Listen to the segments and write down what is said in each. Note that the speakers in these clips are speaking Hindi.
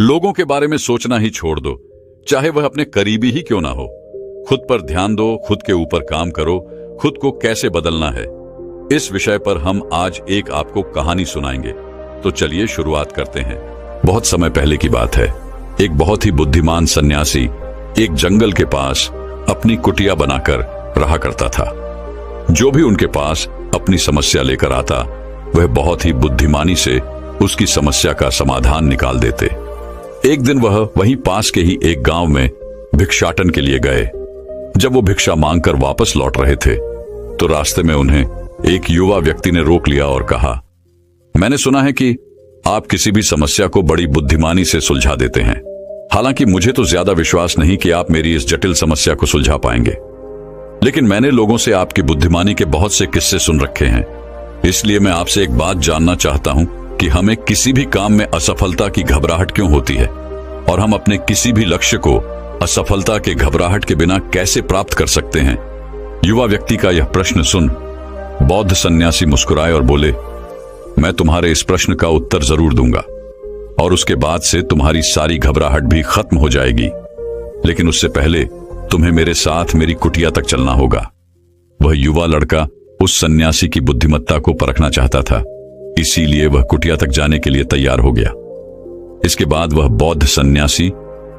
लोगों के बारे में सोचना ही छोड़ दो, चाहे वह अपने करीबी ही क्यों ना हो। खुद पर ध्यान दो, खुद के ऊपर काम करो, खुद को कैसे बदलना है, इस विषय पर हम आज एक आपको कहानी सुनाएंगे। तो चलिए शुरुआत करते हैं। बहुत समय पहले की बात है। एक बहुत ही बुद्धिमान सन्यासी एक जंगल के पास अपनी कुटिया बनाकर रहा करता था। जो भी उनके पास अपनी समस्या लेकर आता, वह बहुत ही बुद्धिमानी से उसकी समस्या का समाधान निकाल देते। एक दिन वह वहीं पास के ही एक गांव में भिक्षाटन के लिए गए। जब वो भिक्षा मांगकर वापस लौट रहे थे, तो रास्ते में उन्हें एक युवा व्यक्ति ने रोक लिया और कहा, मैंने सुना है कि आप किसी भी समस्या को बड़ी बुद्धिमानी से सुलझा देते हैं। हालांकि मुझे तो ज्यादा विश्वास नहीं कि आप मेरी इस जटिल समस्या को सुलझा पाएंगे, लेकिन मैंने लोगों से आपकी बुद्धिमानी के बहुत से किस्से सुन रखे हैं। इसलिए मैं आपसे एक बात जानना चाहता हूं कि हमें किसी भी काम में असफलता की घबराहट क्यों होती है, और हम अपने किसी भी लक्ष्य को असफलता के घबराहट के बिना कैसे प्राप्त कर सकते हैं। युवा व्यक्ति का यह प्रश्न सुन बौद्ध सन्यासी मुस्कुराए और बोले, मैं तुम्हारे इस प्रश्न का उत्तर जरूर दूंगा, और उसके बाद से तुम्हारी सारी घबराहट भी खत्म हो जाएगी। लेकिन उससे पहले तुम्हें मेरे साथ मेरी कुटिया तक चलना होगा। वह युवा लड़का उस सन्यासी की बुद्धिमत्ता को परखना चाहता था, इसीलिए वह कुटिया तक जाने के लिए तैयार हो गया। इसके बाद वह बौद्ध सन्यासी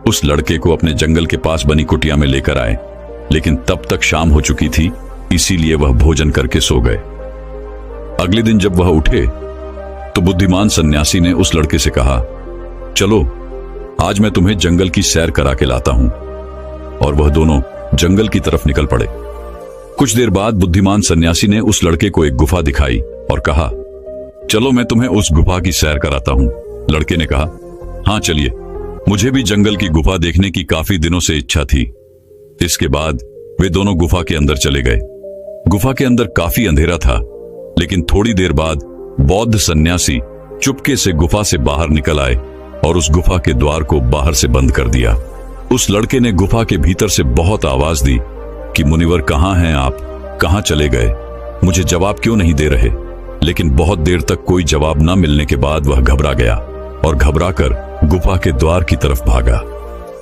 उस लड़के को अपने जंगल के पास बनी कुटिया में लेकर आए, लेकिन तब तक शाम हो चुकी थी, इसीलिए वह भोजन करके सो गए। अगले दिन जब वह उठे, तो बुद्धिमान सन्यासी ने उस लड़के से कहा, चलो आज मैं तुम्हें जंगल की सैर करा के लाता हूं। और वह दोनों जंगल की तरफ निकल पड़े। कुछ देर बाद बुद्धिमान सन्यासी ने उस लड़के को एक गुफा दिखाई और कहा, चलो मैं तुम्हें उस गुफा की सैर कराता हूं। लड़के ने कहा, हाँ चलिए, मुझे भी जंगल की गुफा देखने की काफी दिनों से इच्छा थी। इसके बाद वे दोनों गुफा के अंदर चले गए। गुफा के अंदर काफी अंधेरा था, लेकिन थोड़ी देर बाद बौद्ध सन्यासी चुपके से गुफा से बाहर निकल आए और उस गुफा के द्वार को बाहर से बंद कर दिया। उस लड़के ने गुफा के भीतर से बहुत आवाज दी कि मुनिवर कहाँ हैं आप, कहाँ चले गए, मुझे जवाब क्यों नहीं दे रहे। लेकिन बहुत देर तक कोई जवाब न मिलने के बाद वह घबरा गया और घबराकर गुफा के द्वार की तरफ भागा।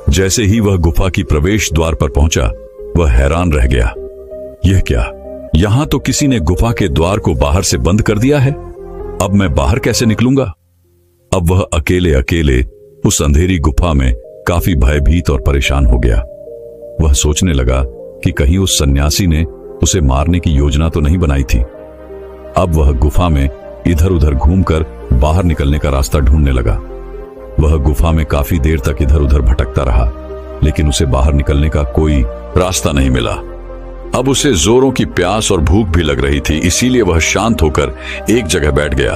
जैसे ही वह गुफा की प्रवेश द्वार पर पहुंचा, वह हैरान रह गया। यह क्या, यहां तो किसी ने गुफा के द्वार को बाहर से बंद कर दिया है। अब मैं बाहर कैसे निकलूंगा। अब वह अकेले अकेले उस अंधेरी गुफा में काफी भयभीत और परेशान हो गया। वह सोचने लगा कि कहीं उस सन्यासी ने उसे मारने की योजना तो नहीं बनाई थी। अब वह गुफा में इधर उधर घूमकर बाहर निकलने का रास्ता ढूंढने लगा। वह गुफा में काफी देर तक इधर उधर भटकता रहा, लेकिन उसे बाहर निकलने का कोई रास्ता नहीं मिला। अब उसे जोरों की प्यास और भूख भी लग रही थी, इसीलिए वह शांत होकर एक जगह बैठ गया।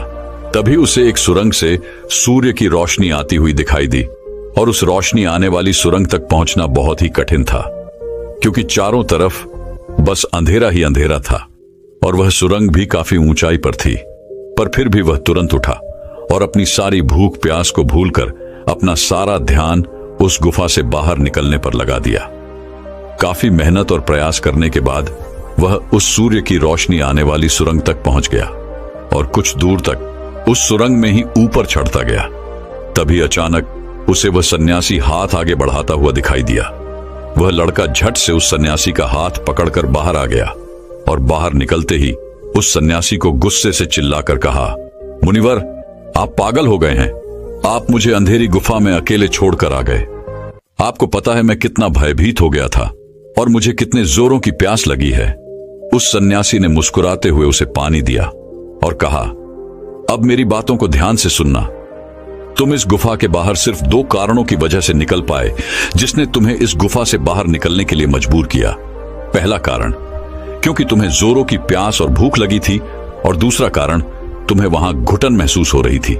तभी उसे एक सुरंग से सूर्य की रोशनी आती हुई दिखाई दी, और उस रोशनी आने वाली सुरंग तक पहुंचना बहुत ही कठिन था, क्योंकि चारों तरफ बस अंधेरा ही अंधेरा था, और वह सुरंग भी काफी ऊंचाई पर थी। पर फिर भी वह तुरंत उठा और अपनी सारी भूख प्यास को भूलकर अपना सारा ध्यान उस गुफा से बाहर निकलने पर लगा दिया। काफी मेहनत और प्रयास करने के बाद वह उस सूर्य की रोशनी आने वाली सुरंग तक पहुंच गया, और कुछ दूर तक उस सुरंग में ही ऊपर चढ़ता गया। तभी अचानक उसे वह सन्यासी हाथ आगे बढ़ाता हुआ दिखाई दिया। वह लड़का झट से उस सन्यासी का हाथ पकड़कर बाहर आ गया, और बाहर निकलते ही उस सन्यासी को गुस्से से चिल्लाकर कहा, मुनिवर आप पागल हो गए हैं। आप मुझे अंधेरी गुफा में अकेले छोड़कर आ गए। आपको पता है मैं कितना भयभीत हो गया था और मुझे कितने जोरों की प्यास लगी है। उस सन्यासी ने मुस्कुराते हुए उसे पानी दिया और कहा, अब मेरी बातों को ध्यान से सुनना। तुम इस गुफा के बाहर सिर्फ 2 कारणों की वजह से निकल पाए, जिसने तुम्हें इस गुफा से बाहर निकलने के लिए मजबूर किया। पहला कारण, क्योंकि तुम्हें जोरों की प्यास और भूख लगी थी, और दूसरा कारण, तुम्हें वहां घुटन महसूस हो रही थी,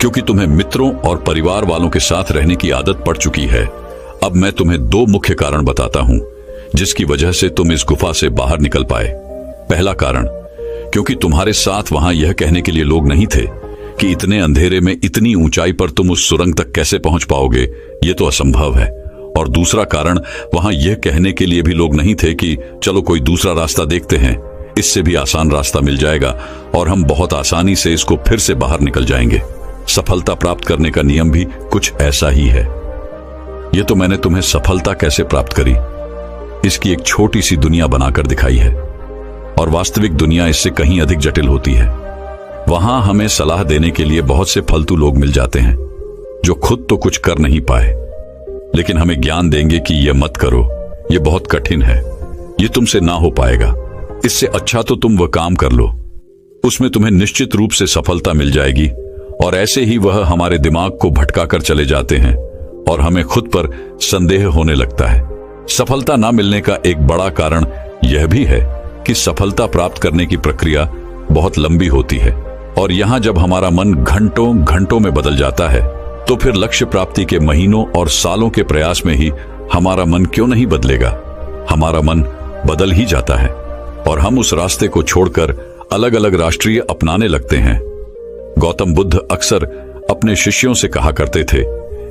क्योंकि तुम्हें मित्रों और परिवार वालों के साथ रहने की आदत पड़ चुकी है। अब मैं तुम्हें 2 मुख्य कारण बताता हूं, जिसकी वजह से तुम इस गुफा से बाहर निकल पाए। पहला कारण, क्योंकि तुम्हारे साथ वहां यह कहने के लिए लोग नहीं थे कि इतने अंधेरे में इतनी ऊंचाई पर तुम उस सुरंग तक कैसे पहुंच पाओगे, ये तो असंभव है। और दूसरा कारण, वहां यह कहने के लिए भी लोग नहीं थे कि चलो कोई दूसरा रास्ता देखते हैं, इससे भी आसान रास्ता मिल जाएगा और हम बहुत आसानी से इसको फिर से बाहर निकल जाएंगे। सफलता प्राप्त करने का नियम भी कुछ ऐसा ही है। यह तो मैंने तुम्हें सफलता कैसे प्राप्त करी इसकी एक छोटी सी दुनिया बनाकर दिखाई है, और वास्तविक दुनिया इससे कहीं अधिक जटिल होती है। वहां हमें सलाह देने के लिए बहुत से फालतू लोग मिल जाते हैं जो खुद तो कुछ कर नहीं पाए, लेकिन हमें ज्ञान देंगे कि यह मत करो, यह बहुत कठिन है, यह तुमसे ना हो पाएगा, इससे अच्छा तो तुम वह काम कर लो, उसमें तुम्हें निश्चित रूप से सफलता मिल जाएगी। और ऐसे ही वह हमारे दिमाग को भटका कर चले जाते हैं और हमें खुद पर संदेह होने लगता है। सफलता ना मिलने का एक बड़ा कारण यह भी है कि सफलता प्राप्त करने की प्रक्रिया बहुत लंबी होती है, और यहां जब हमारा मन घंटों घंटों में बदल जाता है तो फिर लक्ष्य प्राप्ति के महीनों और सालों के प्रयास में ही हमारा मन क्यों नहीं बदलेगा। हमारा मन बदल ही जाता है और हम उस रास्ते को छोड़कर अलग अलग राष्ट्रीय अपनाने लगते हैं। गौतम बुद्ध अक्सर अपने शिष्यों से कहा करते थे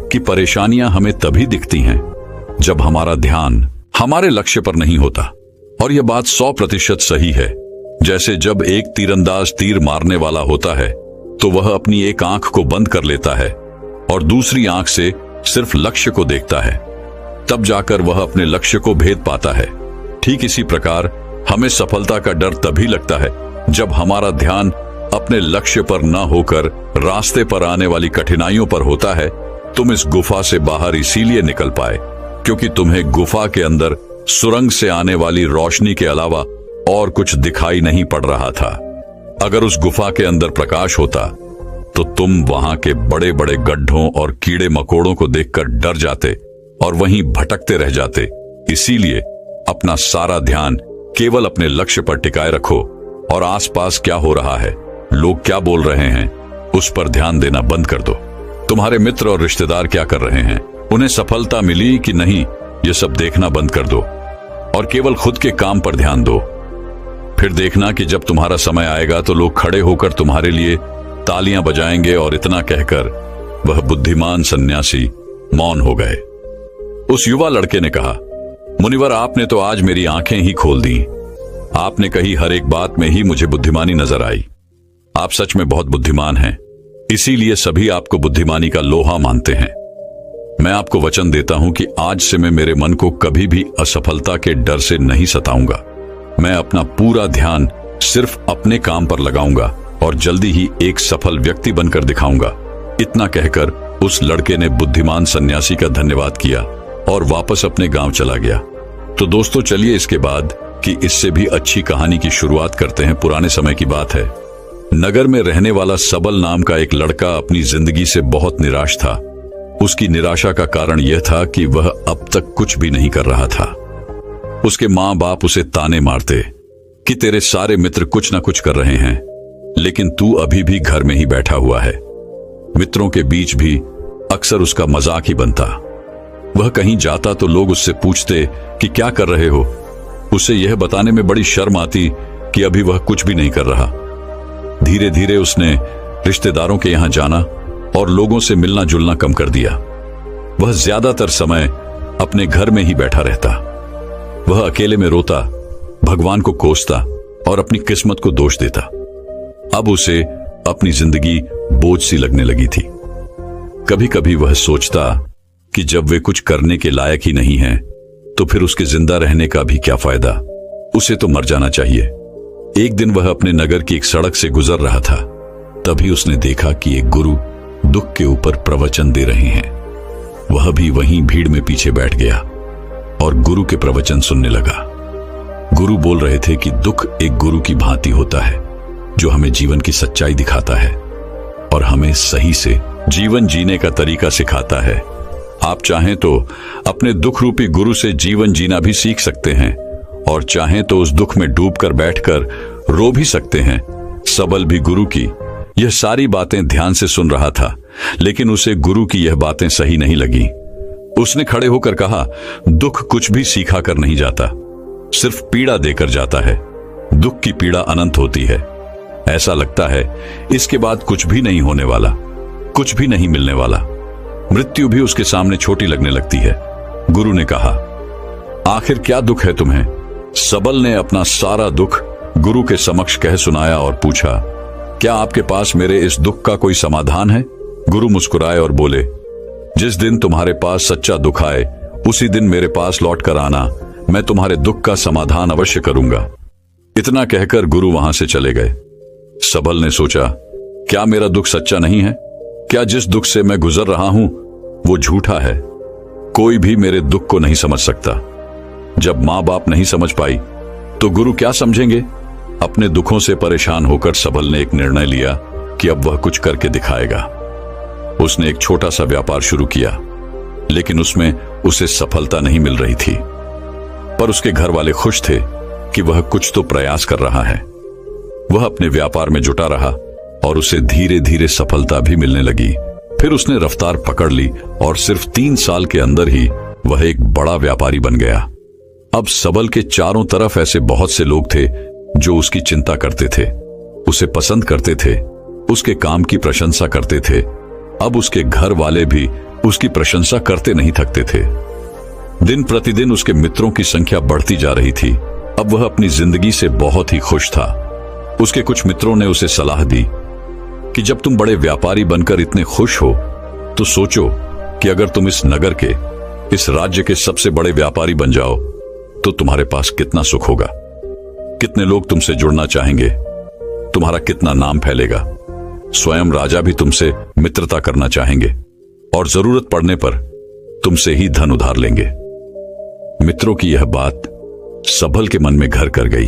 कि परेशानियां हमें तभी दिखती हैं जब हमारा ध्यान हमारे लक्ष्य पर नहीं होता, और यह बात 100% सही है। जैसे जब एक तीरंदाज तीर मारने वाला होता है तो वह अपनी एक आंख को बंद कर लेता है और दूसरी आंख से सिर्फ लक्ष्य को देखता है, तब जाकर वह अपने लक्ष्य को भेद पाता है। ठीक इसी प्रकार हमें सफलता का डर तभी लगता है जब हमारा ध्यान अपने लक्ष्य पर न होकर रास्ते पर आने वाली कठिनाइयों पर होता है। तुम इस गुफा से बाहर इसीलिए निकल पाए क्योंकि तुम्हें गुफा के अंदर सुरंग से आने वाली रोशनी के अलावा और कुछ दिखाई नहीं पड़ रहा था। अगर उस गुफा के अंदर प्रकाश होता तो तुम वहां के बड़े बड़े गड्ढों और कीड़े मकोड़ों को देखकर डर जाते और वहीं भटकते रह जाते। इसीलिए अपना सारा ध्यान केवल अपने लक्ष्य पर टिकाए रखो और आसपास क्या हो रहा है, लोग क्या बोल रहे हैं, उस पर ध्यान देना बंद कर दो। तुम्हारे मित्र और रिश्तेदार क्या कर रहे हैं, उन्हें सफलता मिली कि नहीं, ये सब देखना बंद कर दो और केवल खुद के काम पर ध्यान दो। फिर देखना कि जब तुम्हारा समय आएगा तो लोग खड़े होकर तुम्हारे लिए तालियां बजाएंगे। और इतना कहकर वह बुद्धिमान सन्यासी मौन हो गए। उस युवा लड़के ने कहा, मुनिवर, आपने तो आज मेरी आंखें ही खोल दी। आपने कही हर एक बात में ही मुझे बुद्धिमानी नजर आई। आप सच में बहुत बुद्धिमान हैं, इसीलिए सभी आपको बुद्धिमानी का लोहा मानते हैं। मैं आपको वचन देता हूं कि आज से मैं मेरे मन को कभी भी असफलता के डर से नहीं सताऊंगा। मैं अपना पूरा ध्यान सिर्फ अपने काम पर लगाऊंगा और जल्दी ही एक सफल व्यक्ति बनकर दिखाऊंगा। इतना कहकर उस लड़के ने बुद्धिमान सन्यासी का धन्यवाद किया और वापस अपने गांव चला गया। तो दोस्तों, चलिए इसके बाद की इससे भी अच्छी कहानी की शुरुआत करते हैं। पुराने समय की बात है। नगर में रहने वाला सबल नाम का एक लड़का अपनी जिंदगी से बहुत निराश था। उसकी निराशा का कारण यह था कि वह अब तक कुछ भी नहीं कर रहा था। उसके माँ बाप उसे ताने मारते कि तेरे सारे मित्र कुछ ना कुछ कर रहे हैं, लेकिन तू अभी भी घर में ही बैठा हुआ है। मित्रों के बीच भी अक्सर उसका मजाक ही बनता। वह कहीं जाता तो लोग उससे पूछते कि क्या कर रहे हो। उसे यह बताने में बड़ी शर्म आती कि अभी वह कुछ भी नहीं कर रहा। धीरे धीरे उसने रिश्तेदारों के यहां जाना और लोगों से मिलना जुलना कम कर दिया। वह ज्यादातर समय अपने घर में ही बैठा रहता। वह अकेले में रोता, भगवान को कोसता और अपनी किस्मत को दोष देता। अब उसे अपनी जिंदगी बोझ सी लगने लगी थी। कभी कभी वह सोचता कि जब वे कुछ करने के लायक ही नहीं हैं, तो फिर उसके जिंदा रहने का भी क्या फायदा, उसे तो मर जाना चाहिए। एक दिन वह अपने नगर की एक सड़क से गुजर रहा था। तभी उसने देखा कि एक गुरु दुख के ऊपर प्रवचन दे रहे हैं। वह भी वहीं भीड़ में पीछे बैठ गया और गुरु के प्रवचन सुनने लगा। गुरु बोल रहे थे कि दुख एक गुरु की भांति होता है जो हमें जीवन की सच्चाई दिखाता है और हमें सही से जीवन जीने का तरीका सिखाता है। आप चाहें तो अपने दुख रूपी गुरु से जीवन जीना भी सीख सकते हैं और चाहें तो उस दुख में डूबकर बैठकर रो भी सकते हैं। सबल भी गुरु की यह सारी बातें ध्यान से सुन रहा था, लेकिन उसे गुरु की यह बातें सही नहीं लगी। उसने खड़े होकर कहा, दुख कुछ भी सीखा कर नहीं जाता, सिर्फ पीड़ा देकर जाता है। दुख की पीड़ा अनंत होती है। ऐसा लगता है इसके बाद कुछ भी नहीं होने वाला, कुछ भी नहीं मिलने वाला। मृत्यु भी उसके सामने छोटी लगने लगती है। गुरु ने कहा, आखिर क्या दुख है तुम्हें? सबल ने अपना सारा दुख गुरु के समक्ष कह सुनाया और पूछा, क्या आपके पास मेरे इस दुख का कोई समाधान है? गुरु मुस्कुराए और बोले, जिस दिन तुम्हारे पास सच्चा दुख आए उसी दिन मेरे पास लौट कर आना, मैं तुम्हारे दुख का समाधान अवश्य करूंगा। इतना कहकर गुरु वहां से चले गए। सबल ने सोचा, क्या मेरा दुख सच्चा नहीं है? क्या जिस दुख से मैं गुजर रहा हूं वो झूठा है? कोई भी मेरे दुख को नहीं समझ सकता। जब मां बाप नहीं समझ पाई तो गुरु क्या समझेंगे? अपने दुखों से परेशान होकर सबल ने एक निर्णय लिया कि अब वह कुछ करके दिखाएगा। उसने एक छोटा सा व्यापार शुरू किया, लेकिन उसमें उसे सफलता नहीं मिल रही थी। पर उसके घर वाले खुश थे कि वह कुछ तो प्रयास कर रहा है। वह अपने व्यापार में जुटा रहा और उसे धीरे धीरे सफलता भी मिलने लगी। फिर उसने रफ्तार पकड़ ली और सिर्फ 3 साल के अंदर ही वह एक बड़ा व्यापारी बन गया। अब सबल के चारों तरफ ऐसे बहुत से लोग थे जो उसकी चिंता करते थे, उसे पसंद करते थे, उसके काम की प्रशंसा करते थे। अब उसके घर वाले भी उसकी प्रशंसा करते नहीं थकते थे। दिन प्रतिदिन उसके मित्रों की संख्या बढ़ती जा रही थी। अब वह अपनी जिंदगी से बहुत ही खुश था। उसके कुछ मित्रों ने उसे सलाह दी कि जब तुम बड़े व्यापारी बनकर इतने खुश हो तो सोचो कि अगर तुम इस नगर के, इस राज्य के सबसे बड़े व्यापारी बन जाओ तो तुम्हारे पास कितना सुख होगा, कितने लोग तुमसे जुड़ना चाहेंगे, तुम्हारा कितना नाम फैलेगा। स्वयं राजा भी तुमसे मित्रता करना चाहेंगे और जरूरत पड़ने पर तुमसे ही धन उधार लेंगे। मित्रों की यह बात सबल के मन में घर कर गई।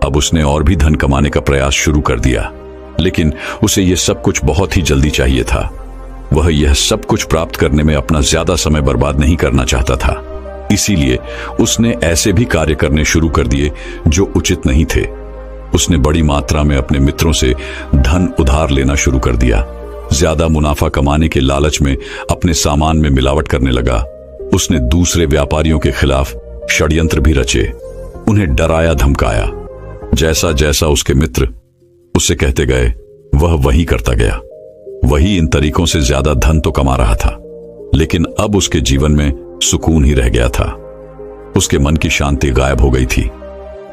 अब उसने और भी धन कमाने का प्रयास शुरू कर दिया, लेकिन उसे यह सब कुछ बहुत ही जल्दी चाहिए था। वह यह सब कुछ प्राप्त करने में अपना ज्यादा समय बर्बाद नहीं करना चाहता था। इसीलिए उसने ऐसे भी कार्य करने शुरू कर दिए जो उचित नहीं थे। उसने बड़ी मात्रा में अपने मित्रों से धन उधार लेना शुरू कर दिया। ज्यादा मुनाफा कमाने के लालच में अपने सामान में मिलावट करने लगा। उसने दूसरे व्यापारियों के खिलाफ षड्यंत्र भी रचे, उन्हें डराया धमकाया। जैसा जैसा उसके मित्र उससे कहते गए वह वही करता गया। वही इन तरीकों से ज्यादा धन तो कमा रहा था, लेकिन अब उसके जीवन में सुकून ही रह गया था। उसके मन की शांति गायब हो गई थी।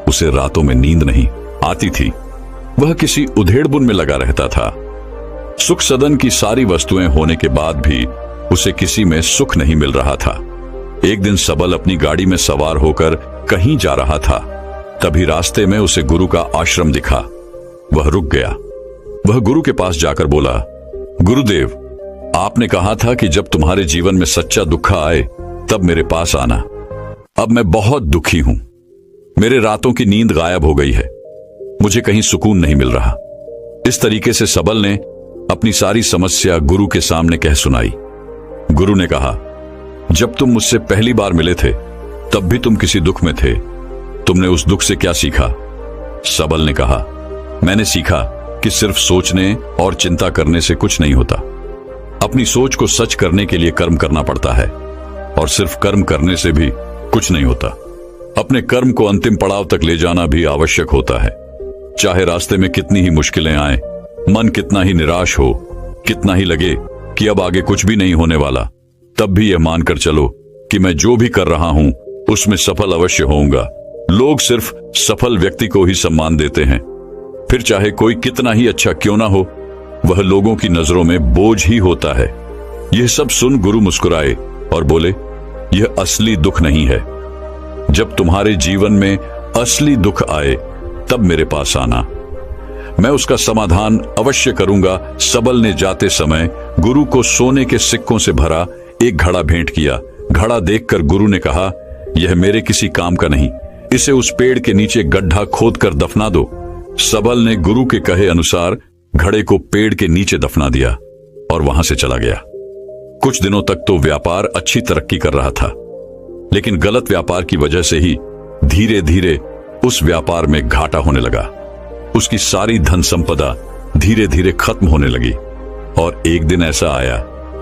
उसे रातों में नींद नहीं आती थी। वह किसी उधेड़बुन में लगा रहता था। सुख सदन की सारी वस्तुएं होने के बाद भी उसे किसी में सुख नहीं मिल रहा था। एक दिन सबल अपनी गाड़ी में सवार होकर कहीं जा रहा था। तभी रास्ते में उसे गुरु का आश्रम दिखा। वह रुक गया। वह गुरु के पास जाकर बोला, गुरुदेव, आपने कहा था कि जब तुम्हारे जीवन में सच्चा दुख आए तब मेरे पास आना। अब मैं बहुत दुखी हूं। मेरे रातों की नींद गायब हो गई है। मुझे कहीं सुकून नहीं मिल रहा। इस तरीके से सबल ने अपनी सारी समस्या गुरु के सामने कह सुनाई। गुरु ने कहा, जब तुम मुझसे पहली बार मिले थे तब भी तुम किसी दुख में थे। तुमने उस दुख से क्या सीखा? सबल ने कहा, मैंने सीखा कि सिर्फ सोचने और चिंता करने से कुछ नहीं होता। अपनी सोच को सच करने के लिए कर्म करना पड़ता है, और सिर्फ कर्म करने से भी कुछ नहीं होता। अपने कर्म को अंतिम पड़ाव तक ले जाना भी आवश्यक होता है। चाहे रास्ते में कितनी ही मुश्किलें आए, मन कितना ही निराश हो, कितना ही लगे कि अब आगे कुछ भी नहीं होने वाला, तब भी यह मानकर चलो कि मैं जो भी कर रहा हूं उसमें सफल अवश्य होऊंगा। लोग सिर्फ सफल व्यक्ति को ही सम्मान देते हैं। फिर चाहे कोई कितना ही अच्छा क्यों ना हो, वह लोगों की नजरों में बोझ ही होता है। यह सब सुन गुरु मुस्कुराए और बोले, यह असली दुख नहीं है। जब तुम्हारे जीवन में असली दुख आए तब मेरे पास आना, मैं उसका समाधान अवश्य करूंगा। सबल ने जाते समय गुरु को सोने के सिक्कों से भरा एक घड़ा भेंट किया। घड़ा देखकर गुरु ने कहा, यह मेरे किसी काम का नहीं, इसे उस पेड़ के नीचे गड्ढा खोदकर दफना दो। सबल ने गुरु के कहे अनुसार घड़े को पेड़ के नीचे दफना दिया और वहां से चला गया। कुछ दिनों तक तो व्यापार अच्छी तरक्की कर रहा था, लेकिन गलत व्यापार की वजह से ही धीरे धीरे उस व्यापार में घाटा होने लगा। उसकी सारी धन संपदा धीरे धीरे खत्म होने लगी और एक दिन ऐसा आया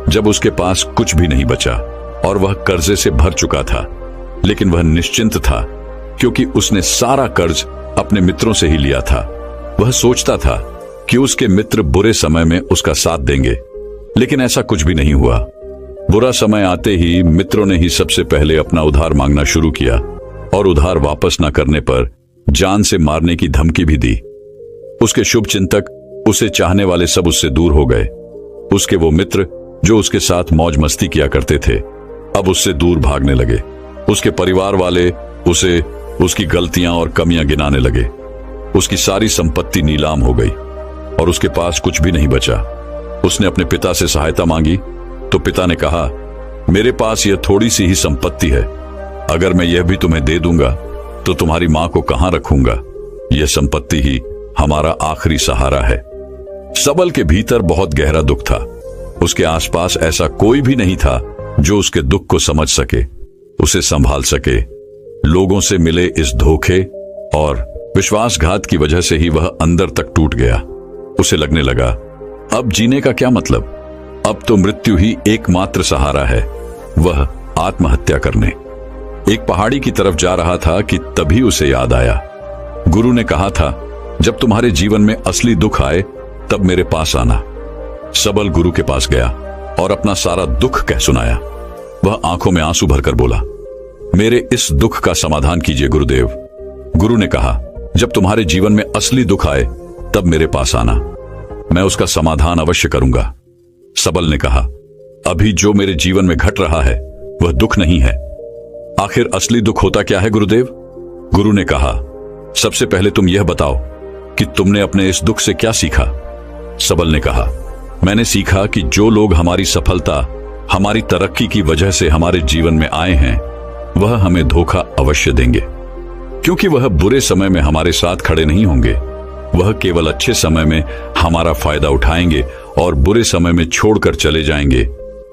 जब उसके पास कुछ भी नहीं बचा और वह कर्जे से भर चुका था। लेकिन वह निश्चिंत था क्योंकि उसने सारा कर्ज अपने मित्रों से ही लिया था। वह सोचता था कि उसके मित्र बुरे समय में उसका साथ देंगे, लेकिन ऐसा कुछ भी नहीं हुआ। बुरा समय आते ही मित्रों ने ही सबसे पहले अपना उधार मांगना शुरू किया और उधार वापस न करने पर जान से मारने की धमकी भी दी। उसके शुभ चिंतक, उसे चाहने वाले सब उससे दूर हो गए। उसके वो मित्र जो उसके साथ मौज मस्ती किया करते थे अब उससे दूर भागने लगे। उसके परिवार वाले उसे उसकी गलतियां और कमियां गिनाने लगे। उसकी सारी संपत्ति नीलाम हो गई और उसके पास कुछ भी नहीं बचा। उसने अपने पिता से सहायता मांगी तो पिता ने कहा, मेरे पास यह थोड़ी सी ही संपत्ति है, अगर मैं यह भी तुम्हें दे दूंगा तो तुम्हारी मां को कहां रखूंगा? यह संपत्ति ही हमारा आखिरी सहारा है। सबल के भीतर बहुत गहरा दुख था। उसके आसपास ऐसा कोई भी नहीं था जो उसके दुख को समझ सके, उसे संभाल सके। लोगों से मिले इस धोखे और विश्वासघात की वजह से ही वह अंदर तक टूट गया। उसे लगने लगा, अब जीने का क्या मतलब? अब तो मृत्यु ही एकमात्र सहारा है। वह आत्महत्या करने एक पहाड़ी की तरफ जा रहा था कि तभी उसे याद आया, गुरु ने कहा था, जब तुम्हारे जीवन में असली दुख आए तब मेरे पास आना। सबल गुरु के पास गया और अपना सारा दुख कह सुनाया। वह आंखों में आंसू भरकर बोला, मेरे इस दुख का समाधान कीजिए गुरुदेव। गुरु ने कहा, जब तुम्हारे जीवन में असली दुख आए तब मेरे पास आना, मैं उसका समाधान अवश्य करूंगा। सबल ने कहा, अभी जो मेरे जीवन में घट रहा है वह दुख नहीं है। आखिर असली दुख होता क्या है गुरुदेव? गुरु ने कहा, सबसे पहले तुम यह बताओ कि तुमने अपने इस दुख से क्या सीखा? सबल ने कहा, मैंने सीखा कि जो लोग हमारी सफलता, हमारी तरक्की की वजह से हमारे जीवन में आए हैं वह हमें धोखा अवश्य देंगे, क्योंकि वह बुरे समय में हमारे साथ खड़े नहीं होंगे। वह केवल अच्छे समय में हमारा फायदा उठाएंगे और बुरे समय में छोड़कर चले जाएंगे।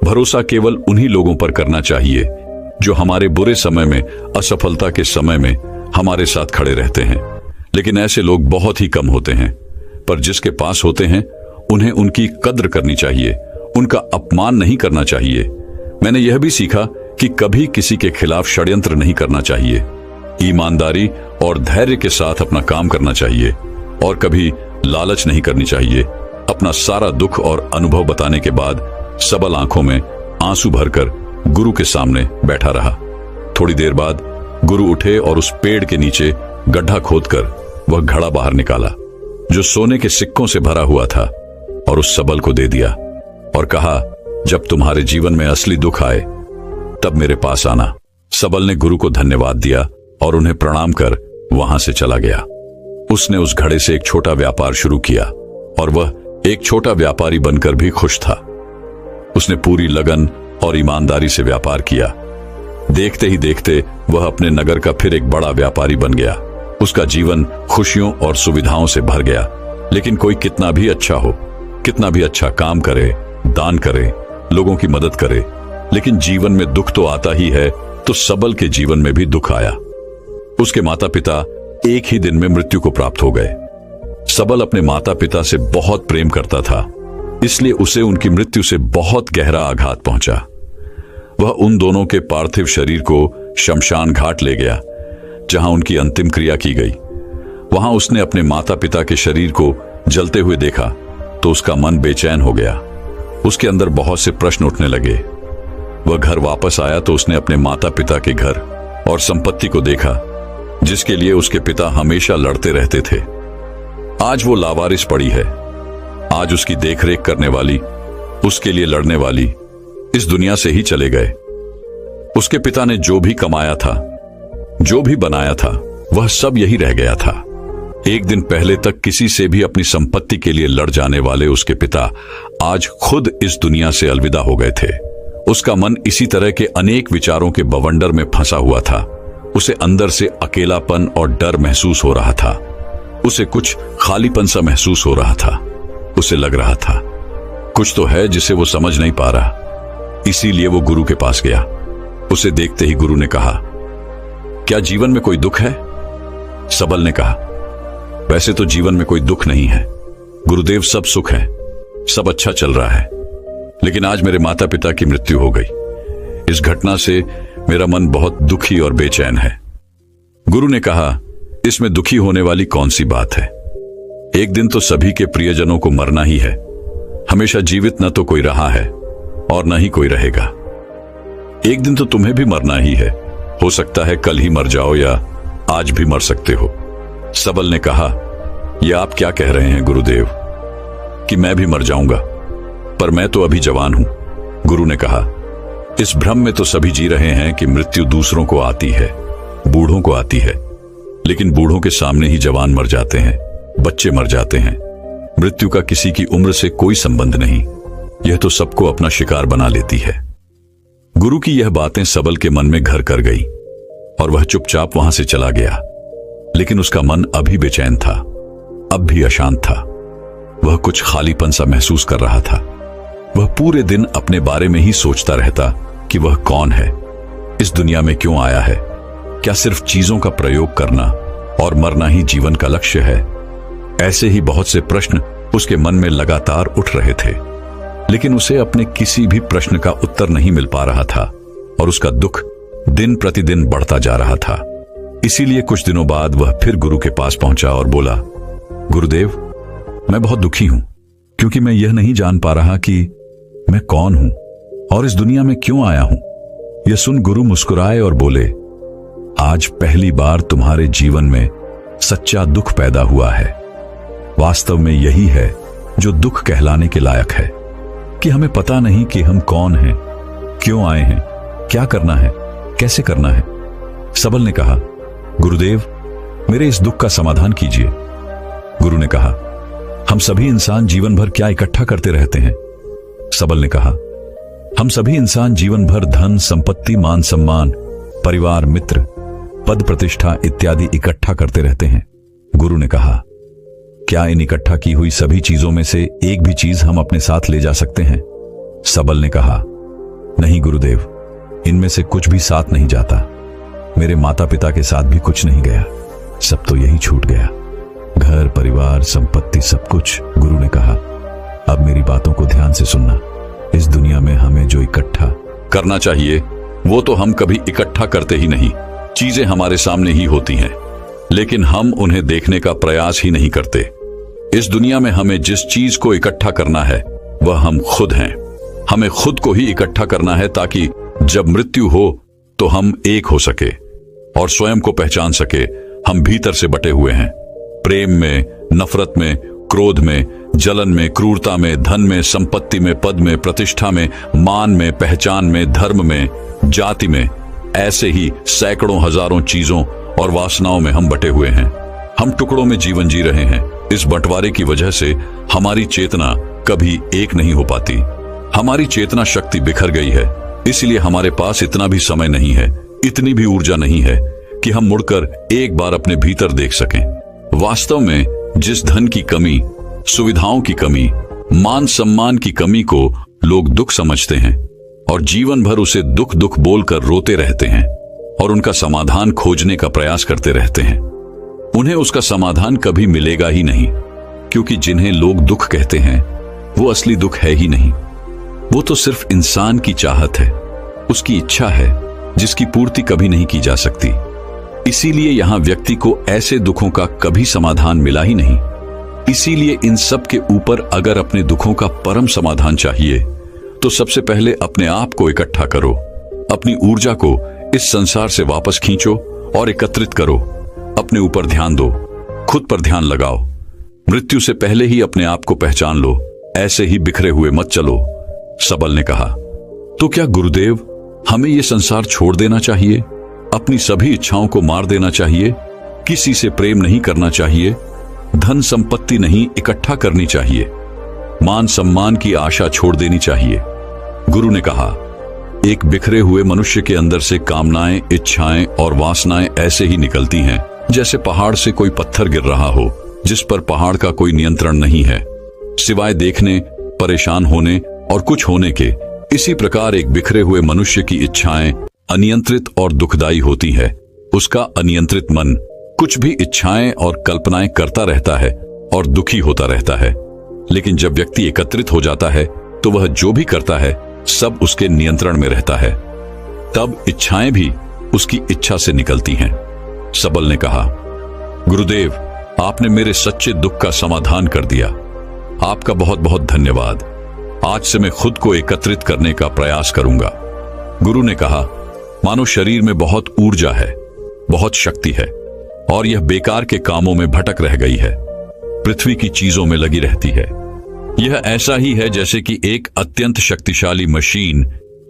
भरोसा केवल उन्हीं लोगों पर करना चाहिए जो हमारे बुरे समय में, असफलता के समय में हमारे साथ खड़े रहते हैं। लेकिन ऐसे लोग बहुत ही कम होते हैं, पर जिसके पास होते हैं उन्हें उनकी कद्र करनी चाहिए, उनका अपमान नहीं करना चाहिए। मैंने यह भी सीखा कि कभी किसी के खिलाफ षड्यंत्र नहीं करना चाहिए। ईमानदारी और धैर्य के साथ अपना काम करना चाहिए और कभी लालच नहीं करनी चाहिए। अपना सारा दुख और अनुभव बताने के बाद सबल आंखों में आंसू भरकर गुरु के सामने बैठा रहा। थोड़ी देर बाद गुरु उठे और उस पेड़ के नीचे गड्ढा खोदकर वह घड़ा बाहर निकाला जो सोने के सिक्कों से भरा हुआ था और उस सबल को दे दिया और कहा, जब तुम्हारे जीवन में असली दुख आए तब मेरे पास आना। सबल ने गुरु को धन्यवाद दिया और उन्हें प्रणाम कर वहां से चला गया। उसने उस घड़े से एक छोटा व्यापार शुरू किया और वह एक छोटा व्यापारी बनकर भी खुश था। उसने पूरी लगन और ईमानदारी से व्यापार किया। देखते ही देखते वह अपने नगर का फिर एक बड़ा व्यापारी बन गया। उसका जीवन खुशियों और सुविधाओं से भर गया। लेकिन कोई कितना भी अच्छा हो, कितना भी अच्छा काम करे, दान करे, लोगों की मदद करे, लेकिन जीवन में दुख तो आता ही है। तो सबल के जीवन में भी दुख आया। उसके माता पिता एक ही दिन में मृत्यु को प्राप्त हो गए। सबल अपने माता पिता से बहुत प्रेम करता था, इसलिए उसे उनकी मृत्यु से बहुत गहरा आघात पहुंचा। वह उन दोनों के पार्थिव शरीर को शमशान घाट ले गया, जहां उनकी अंतिम क्रिया की गई। वहां उसने अपने माता पिता के शरीर को जलते हुए देखा तो उसका मन बेचैन हो गया। उसके अंदर बहुत से प्रश्न उठने लगे। वह घर वापस आया तो उसने अपने माता पिता के घर और संपत्ति को देखा, जिसके लिए उसके पिता हमेशा लड़ते रहते थे। आज वो लावारिस पड़ी है। आज उसकी देखरेख करने वाली, उसके लिए लड़ने वाली इस दुनिया से ही चले गए। उसके पिता ने जो भी कमाया था, जो भी बनाया था, वह सब यही रह गया था। एक दिन पहले तक किसी से भी अपनी संपत्ति के लिए लड़ जाने वाले उसके पिता आज खुद इस दुनिया से अलविदा हो गए थे। उसका मन इसी तरह के अनेक विचारों के बवंडर में फंसा हुआ था। उसे अंदर से अकेलापन और डर महसूस हो रहा था। उसे कुछ खालीपन सा महसूस हो रहा था। उसे लग रहा था कुछ तो है जिसे वो समझ नहीं पा रहा। इसीलिए वो गुरु के पास गया। उसे देखते ही गुरु ने कहा, क्या जीवन में कोई दुख है? सबल ने कहा, वैसे तो जीवन में कोई दुख नहीं है गुरुदेव, सब सुख है, सब अच्छा चल रहा है। लेकिन आज मेरे माता पिता की मृत्यु हो गई। इस घटना से मेरा मन बहुत दुखी और बेचैन है। गुरु ने कहा, इसमें दुखी होने वाली कौन सी बात है? एक दिन तो सभी के प्रियजनों को मरना ही है। हमेशा जीवित न तो कोई रहा है और न ही कोई रहेगा। एक दिन तो तुम्हें भी मरना ही है। हो सकता है कल ही मर जाओ या आज भी मर सकते हो। सबल ने कहा, यह आप क्या कह रहे हैं गुरुदेव कि मैं भी मर जाऊंगा? पर मैं तो अभी जवान हूं। गुरु ने कहा, इस भ्रम में तो सभी जी रहे हैं कि मृत्यु दूसरों को आती है, बूढ़ों को आती है, लेकिन बूढ़ों के सामने ही जवान मर जाते हैं, बच्चे मर जाते हैं। मृत्यु का किसी की उम्र से कोई संबंध नहीं, यह तो सबको अपना शिकार बना लेती है। गुरु की यह बातें सबल के मन में घर कर गई और वह चुपचाप वहां से चला गया। लेकिन उसका मन अभी बेचैन था, अब भी अशांत था। वह कुछ खालीपन सा महसूस कर रहा था। वह पूरे दिन अपने बारे में ही सोचता रहता कि वह कौन है, इस दुनिया में क्यों आया है, क्या सिर्फ चीजों का प्रयोग करना और मरना ही जीवन का लक्ष्य है। ऐसे ही बहुत से प्रश्न उसके मन में लगातार उठ रहे थे, लेकिन उसे अपने किसी भी प्रश्न का उत्तर नहीं मिल पा रहा था और उसका दुख दिन प्रतिदिन बढ़ता जा रहा था। इसीलिए कुछ दिनों बाद वह फिर गुरु के पास पहुंचा और बोला, गुरुदेव, मैं बहुत दुखी हूं क्योंकि मैं यह नहीं जान पा रहा कि मैं कौन हूं और इस दुनिया में क्यों आया हूं। यह सुन गुरु मुस्कुराए और बोले, आज पहली बार तुम्हारे जीवन में सच्चा दुख पैदा हुआ है। वास्तव में यही है जो दुख कहलाने के लायक है, कि हमें पता नहीं कि हम कौन हैं, क्यों आए हैं, क्या करना है, कैसे करना है। सबल ने कहा, गुरुदेव, मेरे इस दुख का समाधान कीजिए। गुरु ने कहा, हम सभी इंसान जीवन भर क्या इकट्ठा करते रहते हैं। सबल ने कहा, हम सभी इंसान जीवन भर धन, संपत्ति, मान सम्मान, परिवार, मित्र, पद प्रतिष्ठा इत्यादि इकट्ठा करते रहते हैं। गुरु ने कहा, क्या इन इकट्ठा की हुई सभी चीजों में से एक भी चीज हम अपने साथ ले जा सकते हैं। सबल ने कहा, नहीं गुरुदेव, इनमें से कुछ भी साथ नहीं जाता। मेरे माता पिता के साथ भी कुछ नहीं गया, सब तो यही छूट गया, घर, परिवार, संपत्ति, सब कुछ। गुरु ने कहा, अब मेरी बातों को ध्यान से सुनना। इस दुनिया में हमें जो इकट्ठा करना चाहिए वो तो हम कभी इकट्ठा करते ही नहीं। चीजें हमारे सामने ही होती हैं, लेकिन हम उन्हें देखने का प्रयास ही नहीं करते। इस दुनिया में हमें जिस चीज को इकट्ठा करना है वह हम खुद हैं। हमें खुद को ही इकट्ठा करना है ताकि जब मृत्यु हो तो हम एक हो सके और स्वयं को पहचान सके। हम भीतर से बटे हुए हैं, प्रेम में, नफरत में, क्रोध में, जलन में, क्रूरता में, धन में, संपत्ति में, पद में, प्रतिष्ठा में, मान में, पहचान में, धर्म में, जाति में। ऐसे ही सैकड़ों हजारों चीजों और वासनाओं में हम बटे हुए हैं। हम टुकड़ों में जीवन जी रहे हैं। इस बंटवारे की वजह से हमारी चेतना कभी एक नहीं हो पाती। हमारी चेतना शक्ति बिखर गई है, इसलिए हमारे पास इतना भी समय नहीं है, इतनी भी ऊर्जा नहीं है कि हम मुड़कर एक बार अपने भीतर देख सकें। वास्तव में जिस धन की कमी, सुविधाओं की कमी, मान सम्मान की कमी को लोग दुख समझते हैं और जीवन भर उसे दुख दुख बोलकर रोते रहते हैं और उनका समाधान खोजने का प्रयास करते रहते हैं, उन्हें उसका समाधान कभी मिलेगा ही नहीं, क्योंकि जिन्हें लोग दुख कहते हैं वो असली दुख है ही नहीं। वो तो सिर्फ इंसान की चाहत है, उसकी इच्छा है, जिसकी पूर्ति कभी नहीं की जा सकती। इसीलिए यहां व्यक्ति को ऐसे दुखों का कभी समाधान मिला ही नहीं। इसीलिए इन सब के ऊपर अगर अपने दुखों का परम समाधान चाहिए तो सबसे पहले अपने आप को इकट्ठा करो, अपनी ऊर्जा को इस संसार से वापस खींचो और एकत्रित करो। अपने ऊपर ध्यान दो, खुद पर ध्यान लगाओ। मृत्यु से पहले ही अपने आप को पहचान लो, ऐसे ही बिखरे हुए मत चलो। सबल ने कहा, तो क्या गुरुदेव, हमें यह संसार छोड़ देना चाहिए, अपनी सभी इच्छाओं को मार देना चाहिए, किसी से प्रेम नहीं करना चाहिए, धन संपत्ति नहीं इकट्ठा करनी चाहिए, मान सम्मान की आशा छोड़ देनी चाहिए। गुरु ने कहा, एक बिखरे हुए मनुष्य के अंदर से कामनाएं, इच्छाएं और वासनाएं ऐसे ही निकलती हैं जैसे पहाड़ से कोई पत्थर गिर रहा हो, जिस पर पहाड़ का कोई नियंत्रण नहीं है, सिवाय देखने, परेशान होने और कुछ होने के। इसी प्रकार एक बिखरे हुए मनुष्य की इच्छाएं अनियंत्रित और दुखदायी होती है। उसका अनियंत्रित मन कुछ भी इच्छाएं और कल्पनाएं करता रहता है और दुखी होता रहता है। लेकिन जब व्यक्ति एकत्रित हो जाता है तो वह जो भी करता है सब उसके नियंत्रण में रहता है, तब इच्छाएं भी उसकी इच्छा से निकलती हैं। सबल ने कहा, गुरुदेव, आपने मेरे सच्चे दुख का समाधान कर दिया। आपका बहुत बहुत धन्यवाद। आज से मैं खुद को एकत्रित करने का प्रयास करूंगा। गुरु ने कहा, मानो शरीर में बहुत ऊर्जा है, बहुत शक्ति है और यह बेकार के कामों में भटक रह गई है, पृथ्वी की चीजों में लगी रहती है। यह ऐसा ही है जैसे कि एक अत्यंत शक्तिशाली मशीन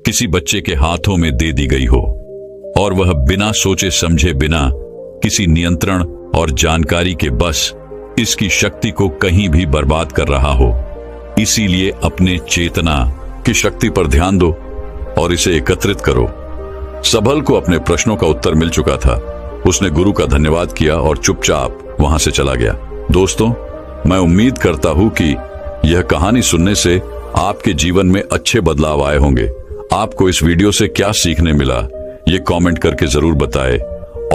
किसी बच्चे के हाथों में दे दी गई हो और वह बिना सोचे समझे, बिना किसी नियंत्रण और जानकारी के बस इसकी शक्ति को कहीं भी बर्बाद कर रहा हो। इसीलिए अपने चेतना की शक्ति पर ध्यान दो और इसे एकत्रित करो। सबल को अपने प्रश्नों का उत्तर मिल चुका था। उसने गुरु का धन्यवाद किया और चुपचाप वहां से चला गया। दोस्तों, मैं उम्मीद करता हूं कि यह कहानी सुनने से आपके जीवन में अच्छे बदलाव आए होंगे। आपको इस वीडियो से क्या सीखने मिला, ये कमेंट करके जरूर बताएं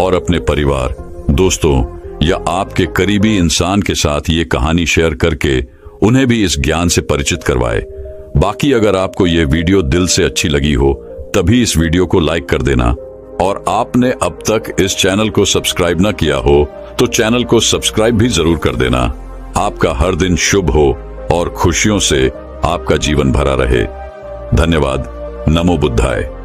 और अपने परिवार, दोस्तों या आपके करीबी इंसान के साथ ये कहानी शेयर करके उन्हें भी इस ज्ञान से परिचित करवाएं। बाकी अगर आपको ये वीडियो दिल से अच्छी लगी हो तभी इस वीडियो को लाइक कर देना और आपने अब तक इस चैनल को सब्सक्राइब ना किया हो तो चैनल को सब्सक्राइब भी जरूर कर देना। आपका हर दिन शुभ हो और खुशियों से आपका जीवन भरा रहे। धन्यवाद। नमो बुद्धाय।